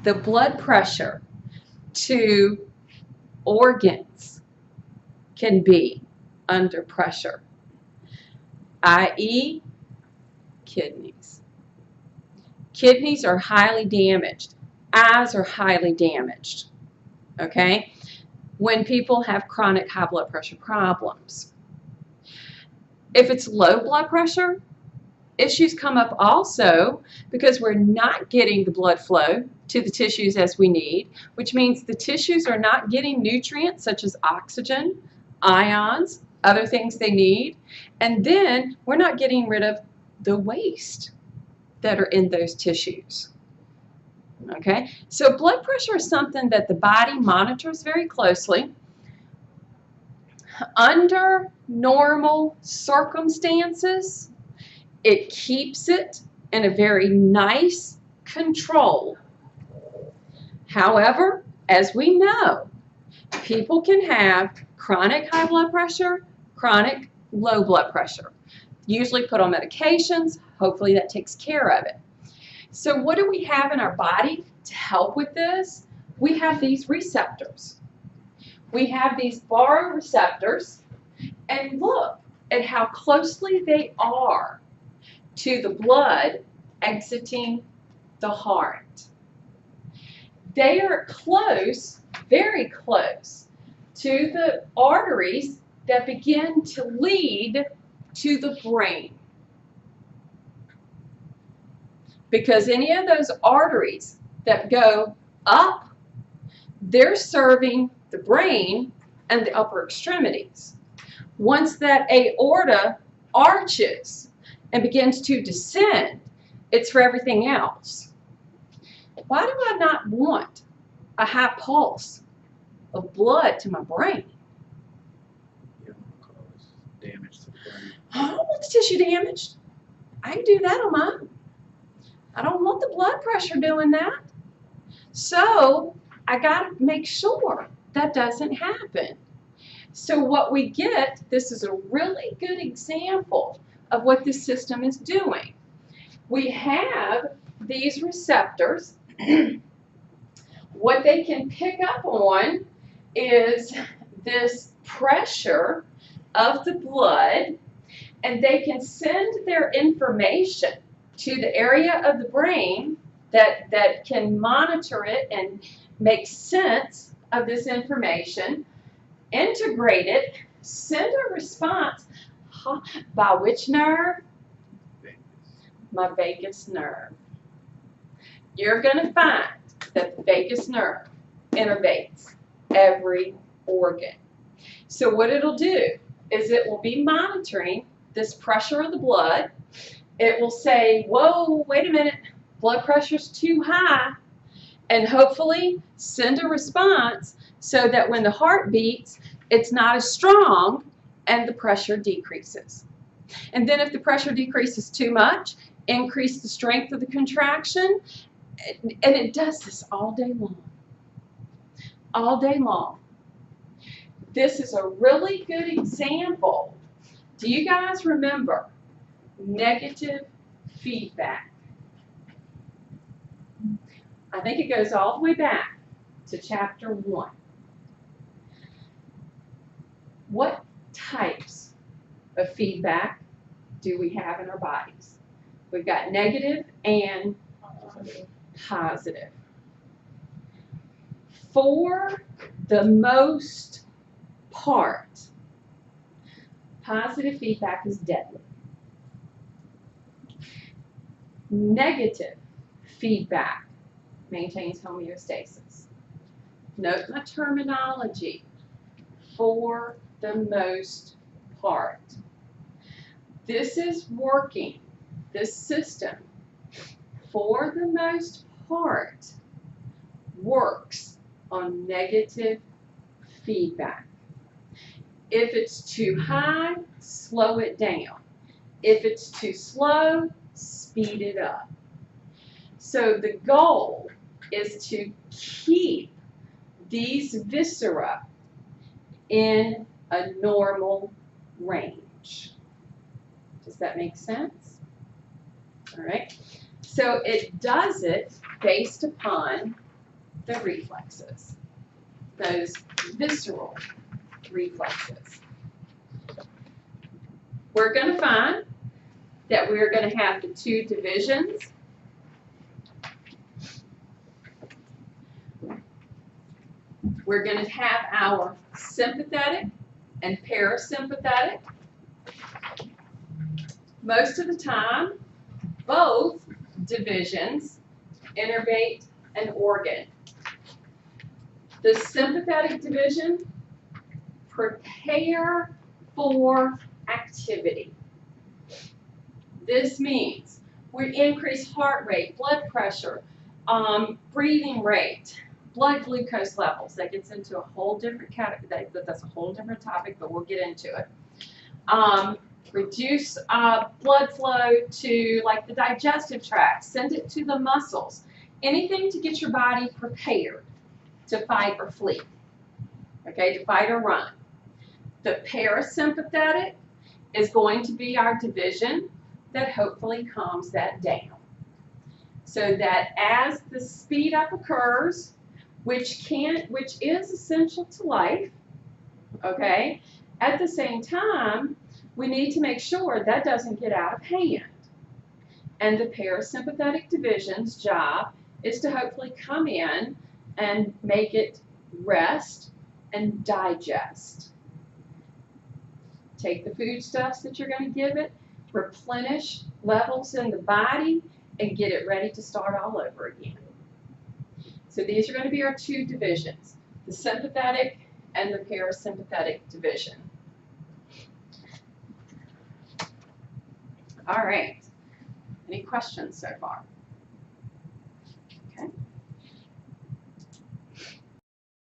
the blood pressure to organs can be under pressure, i.e., kidneys. Kidneys are highly damaged. Eyes are highly damaged, okay, when people have chronic high blood pressure problems. If it's low blood pressure, issues come up also because we're not getting the blood flow to the tissues as we need, which means the tissues are not getting nutrients such as oxygen, ions, other things they need, and then we're not getting rid of the waste that are in those tissues. Okay, so blood pressure is something that the body monitors very closely. Under normal circumstances, it keeps it in a very nice control. However, as we know, people can have chronic high blood pressure, chronic low blood pressure. Usually put on medications. Hopefully that takes care of it. So what do we have in our body to help with this? We have these receptors. We have these baroreceptors, and look at how closely they are to the blood exiting the heart. They are close, very close, to the arteries that begin to lead to the brain. Because any of those arteries that go up, they're serving the brain and the upper extremities. Once that aorta arches and begins to descend, it's for everything else. Why do I not want a high pulse of blood to my brain? You don't want to cause damage to the brain. I don't want the tissue damaged. I can do that on my own. I don't want the blood pressure doing that. So I got to make sure that doesn't happen. So what we get, this is a really good example of what this system is doing. We have these receptors. What they can pick up on is this pressure of the blood, and they can send their information to the area of the brain that can monitor it and make sense of this information, integrate it, send a response by which nerve? Vegas. My vagus nerve. You're going to find that the vagus nerve innervates every organ. So what it'll do is it will be monitoring this pressure of the blood. It will say, whoa, wait a minute, blood pressure's too high, and hopefully send a response so that when the heart beats, it's not as strong and the pressure decreases. And then if the pressure decreases too much, increase the strength of the contraction, and it does this all day long. All day long. This is a really good example. Do you guys remember negative feedback? I think it goes all the way back to chapter 1. What types of feedback do we have in our bodies? We've got negative and positive. For the most part, positive feedback is deadly. Negative feedback maintains homeostasis. Note my terminology. For the most part. This is working. This system, for the most part, works on negative feedback. If it's too high, slow it down. If it's too slow, speed it up. So the goal is to keep these viscera in a normal range. Does that make sense? All right. So it does it based upon the reflexes, those visceral reflexes. We're going to find that we're going to have the two divisions. We're going to have our sympathetic and parasympathetic. Most of the time, both divisions innervate an organ. The sympathetic division, prepare for activity. This means we increase heart rate, blood pressure, breathing rate, blood glucose levels. That gets into a whole different category. That's a whole different topic, but we'll get into it. Reduce blood flow to like the digestive tract. Send it to the muscles. Anything to get your body prepared to fight or flee. Okay, to fight or run. The parasympathetic is going to be our division that hopefully calms that down. So that as the speed up occurs, which is essential to life, okay, at the same time, we need to make sure that doesn't get out of hand. And the parasympathetic division's job is to hopefully come in and make it rest and digest. Take the foodstuffs that you're going to give it, replenish levels in the body, and get it ready to start all over again. So these are going to be our two divisions, the sympathetic and the parasympathetic division. All right. Any questions so far?